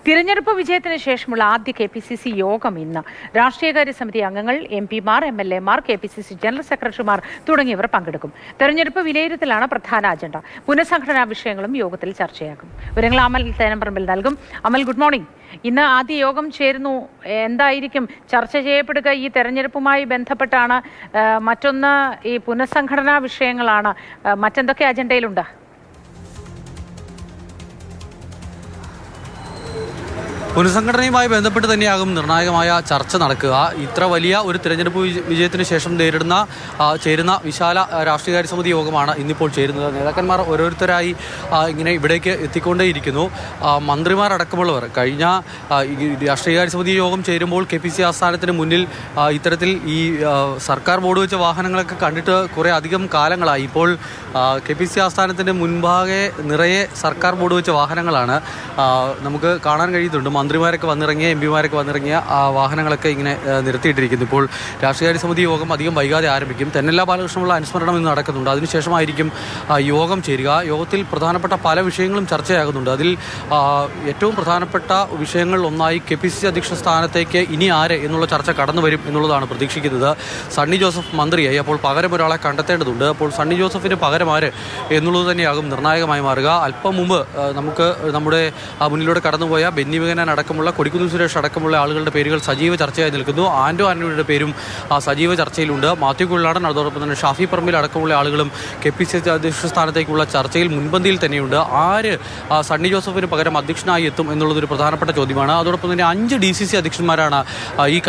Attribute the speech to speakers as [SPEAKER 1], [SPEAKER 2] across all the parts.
[SPEAKER 1] തിരഞ്ഞെടുപ്പ് വിജയത്തിന് ശേഷമുള്ള ആദ്യ KPCC യോഗം ഇന്ന്. രാഷ്ട്രീയകാര്യ സമിതി അംഗങ്ങൾ, MP-മാർ, MLA-മാർ, KPCC ജനറൽ സെക്രട്ടറിമാർ തുടങ്ങിയവർ പങ്കെടുക്കും. തെരഞ്ഞെടുപ്പ് വിലയിരുത്തലാണ് പ്രധാന അജണ്ട. പുനഃസംഘടനാ വിഷയങ്ങളും യോഗത്തിൽ ചർച്ചയാകും. വിവരങ്ങൾ അമൽ തേനമ്പറമ്പിൽ നൽകും. അമൽ, ഗുഡ് മോർണിംഗ്. ഇന്ന് ആദ്യ യോഗം ചേരുന്നു. എന്തായിരിക്കും ചർച്ച ചെയ്യപ്പെടുക? ഈ തെരഞ്ഞെടുപ്പുമായി ബന്ധപ്പെട്ടാണ്. മറ്റൊന്ന് ഈ പുനഃസംഘടനാ വിഷയങ്ങളാണ്. മറ്റെന്തൊക്കെ അജണ്ടയിലുണ്ട്?
[SPEAKER 2] പുനഃസംഘടനയുമായി ബന്ധപ്പെട്ട് തന്നെയാകും നിർണായകമായ ചർച്ച നടക്കുക. ഇത്ര വലിയ ഒരു തിരഞ്ഞെടുപ്പ് വിജയത്തിന് ശേഷം ചേരുന്ന വിശാല രാഷ്ട്രീയകാര്യ സമിതി യോഗമാണ് ഇന്നിപ്പോൾ ചേരുന്നത്. നേതാക്കന്മാർ ഓരോരുത്തരായി ഇങ്ങനെ ഇവിടേക്ക് എത്തിക്കൊണ്ടേയിരിക്കുന്നു. മന്ത്രിമാരടക്കമുള്ളവർ കഴിഞ്ഞ രാഷ്ട്രീയകാര്യ സമിതി യോഗം ചേരുമ്പോൾ KPCC ആസ്ഥാനത്തിന് മുന്നിൽ ഇത്തരത്തിൽ ഈ സർക്കാർ ബോർഡ് വെച്ച വാഹനങ്ങളൊക്കെ കണ്ടിട്ട് കുറേ അധികം കാലങ്ങളായി. ഇപ്പോൾ KPCC ആസ്ഥാനത്തിൻ്റെ മുൻഭാഗെ നിറയെ സർക്കാർ ബോർഡ് വെച്ച വാഹനങ്ങളാണ് നമുക്ക് കാണാൻ കഴിയുന്നുണ്ട്. മന്ത്രിമാരൊക്കെ വന്നിറങ്ങിയ MP-മാരൊക്കെ വന്നിറങ്ങിയ വാഹനങ്ങളൊക്കെ ഇങ്ങനെ നിർത്തിയിട്ടിരിക്കുന്നു. ഇപ്പോൾ രാഷ്ട്രീയകാര്യ സമിതി യോഗം അധികം വൈകാതെ ആരംഭിക്കും. തെന്നല ബാലകൃഷ്ണനുള്ള അനുസ്മരണം ഇന്ന് നടക്കുന്നുണ്ട്. അതിനുശേഷമായിരിക്കും യോഗം ചേരുക. യോഗത്തിൽ പ്രധാനപ്പെട്ട പല വിഷയങ്ങളും ചർച്ചയാകുന്നുണ്ട്. അതിൽ ഏറ്റവും പ്രധാനപ്പെട്ട വിഷയങ്ങളിൽ ഒന്നായി KPCC അധ്യക്ഷ സ്ഥാനത്തേക്ക് ഇനി ആര് എന്നുള്ള ചർച്ച കടന്നു വരും എന്നുള്ളതാണ് പ്രതീക്ഷിക്കുന്നത്. സണ്ണി ജോസഫ് മന്ത്രിയായി. അപ്പോൾ പകരം ഒരാളെ കണ്ടെത്തേണ്ടതുണ്ട്. അപ്പോൾ സണ്ണി ജോസഫിന് പകരം ആര് എന്നുള്ളത് തന്നെയാകും നിർണായകമായി മാറുക. അല്പം മുമ്പ് നമുക്ക് നമ്മുടെ മുന്നിലൂടെ കടന്നുപോയ ബെന്നി ബെഹനാൻ അടക്കമുള്ള കൊടിക്കുന്നിൽ സുരേഷ് അടക്കമുള്ള ആളുകളുടെ പേരുകൾ സജീവ ചർച്ചയായി നിൽക്കുന്നു. ആന്റോ ആന്റണിയുടെ പേരും സജീവ ചർച്ചയിലുണ്ട്. മാത്യു കുഴൽനാടൻ, അതോടൊപ്പം തന്നെ ഷാഫി പറമ്പിൽ അടക്കമുള്ള ആളുകളും KPCC അധ്യക്ഷ സ്ഥാനത്തേക്കുള്ള ചർച്ചയിൽ മുൻപന്തിയിൽ തന്നെയുണ്ട്. ആര് സണ്ണി ജോസഫിന് പകരം അധ്യക്ഷനായി എത്തും എന്നുള്ളതൊരു പ്രധാനപ്പെട്ട ചോദ്യമാണ്. അതോടൊപ്പം തന്നെ 5 DCC അധ്യക്ഷന്മാരാണ് ഈ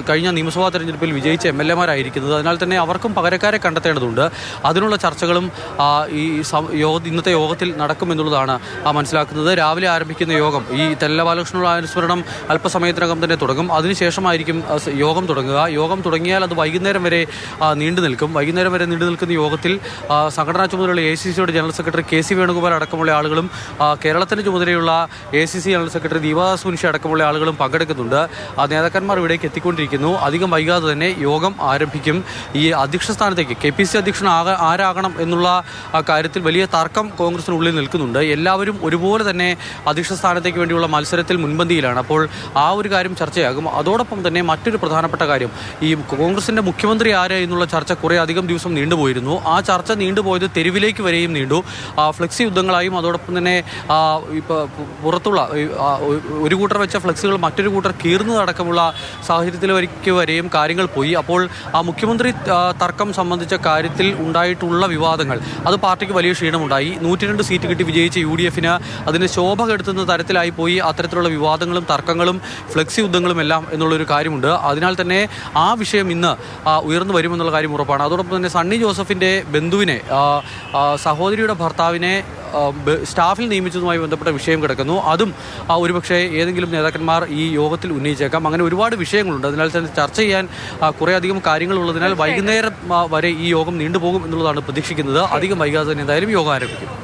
[SPEAKER 2] കഴിഞ്ഞ നിയമസഭാ തെരഞ്ഞെടുപ്പിൽ വിജയിച്ച MLA-മാരായിരിക്കുന്നത്. അതിനാൽ തന്നെ അവർക്കും പകരക്കാരെ കണ്ടെത്തേണ്ടതുണ്ട്. അതിനുള്ള ചർച്ചകളും ഇന്നത്തെ യോഗത്തിൽ നടക്കുമെന്നുള്ളതാണ് മനസ്സിലാക്കുന്നത്. രാവിലെ ആരംഭിക്കുന്ന യോഗം ഈ തെന്നല ബാലകൃഷ്ണനുള്ള അനുസ്മരണം അല്പസമയത്തിനകം തന്നെ തുടങ്ങും. അതിനുശേഷമായിരിക്കും യോഗം തുടങ്ങുക. യോഗം തുടങ്ങിയാൽ അത് വൈകുന്നേരം വരെ നീണ്ടു നിൽക്കും. വൈകുന്നേരം വരെ നീണ്ടു നിൽക്കുന്ന യോഗത്തിൽ സംഘടനാ ചുമതലയുള്ള ACCയുടെ ജനറൽ സെക്രട്ടറി KC വേണുഗോപാൽ അടക്കമുള്ള ആളുകളും കേരളത്തിന് ചുമതലയുള്ള ACC general secretary Deepadas Munshi അടക്കമുള്ള ആളുകളും പങ്കെടുക്കുന്നുണ്ട്. നേതാക്കന്മാർ ഇവിടേക്ക് എത്തിക്കൊണ്ടിരിക്കുന്നു. അധികം വൈകാതെ തന്നെ യോഗം ആരംഭിക്കും. ഈ അധ്യക്ഷ സ്ഥാനത്തേക്ക് KPCC അധ്യക്ഷൻ ആരാകണം എന്നുള്ള കാര്യത്തിൽ വലിയ തർക്കം കോൺഗ്രസിനുള്ളിൽ നിൽക്കുന്നുണ്ട്. എല്ലാവരും ഒരുപോലെ തന്നെ അധ്യക്ഷ സ്ഥാനത്തേക്ക് വേണ്ടിയുള്ള മത്സരത്തിൽ മുൻപന്തിയിലാണ്. അപ്പോൾ ആ ഒരു കാര്യം ചർച്ചയാകും. അതോടൊപ്പം തന്നെ മറ്റൊരു പ്രധാനപ്പെട്ട കാര്യം, ഈ കോൺഗ്രസിൻ്റെ മുഖ്യമന്ത്രി ആര് എന്നുള്ള ചർച്ച കുറേ അധികം ദിവസം നീണ്ടുപോയിരുന്നു. ആ ചർച്ച നീണ്ടുപോയത് തെരുവിലേക്ക് വരെയും നീണ്ടു. ഫ്ലെക്സി യുദ്ധങ്ങളായും അതോടൊപ്പം തന്നെ പുറത്തുള്ള ഒരു കൂട്ടർ വെച്ച ഫ്ലെക്സുകൾ മറ്റൊരു കൂട്ടർ കീറുന്നതടക്കമുള്ള സാഹചര്യത്തിലേക്ക് വരെയും കാര്യങ്ങൾ പോയി. അപ്പോൾ ആ മുഖ്യമന്ത്രി തർക്കം സംബന്ധിച്ച കാര്യത്തിൽ ഉണ്ടായിട്ടുള്ള വിവാദങ്ങൾ അത് പാർട്ടിക്ക് വലിയ ക്ഷീണമുണ്ടായി. 102 സീറ്റ് കിട്ടി വിജയിച്ച UDF-ന് അതിന് ശോഭ കെടുത്തുന്ന തരത്തിലായി പോയി അത്തരത്തിലുള്ള വിവാദങ്ങളും തർക്കങ്ങളും ഫ്ലെക്സി യുദ്ധങ്ങളും എല്ലാം എന്നുള്ളൊരു കാര്യമുണ്ട്. അതിനാൽ തന്നെ ആ വിഷയം ഇന്ന് ഉയർന്നു വരുമെന്നുള്ള കാര്യം ഉറപ്പാണ്. അതോടൊപ്പം തന്നെ സണ്ണി ജോസഫിൻ്റെ ബന്ധുവിനെ, സഹോദരിയുടെ ഭർത്താവിനെ സ്റ്റാഫിൽ നിയമിച്ചതുമായി ബന്ധപ്പെട്ട വിഷയം കിടക്കുന്നു. അതും ഒരുപക്ഷെ ഏതെങ്കിലും നേതാക്കന്മാർ ഈ യോഗത്തിൽ ഉന്നയിച്ചേക്കാം. അങ്ങനെ ഒരുപാട് വിഷയങ്ങളുണ്ട്. അതിനാൽ തന്നെ ചർച്ച ചെയ്യാൻ കുറേയധികം കാര്യങ്ങളുള്ളതിനാൽ വൈകുന്നേരം വരെ ഈ യോഗം നീണ്ടുപോകും എന്നുള്ളതാണ് പ്രതീക്ഷിക്കുന്നത്. അധികം വൈകാതെ തന്നെ എന്തായാലും യോഗം ആരംഭിക്കും.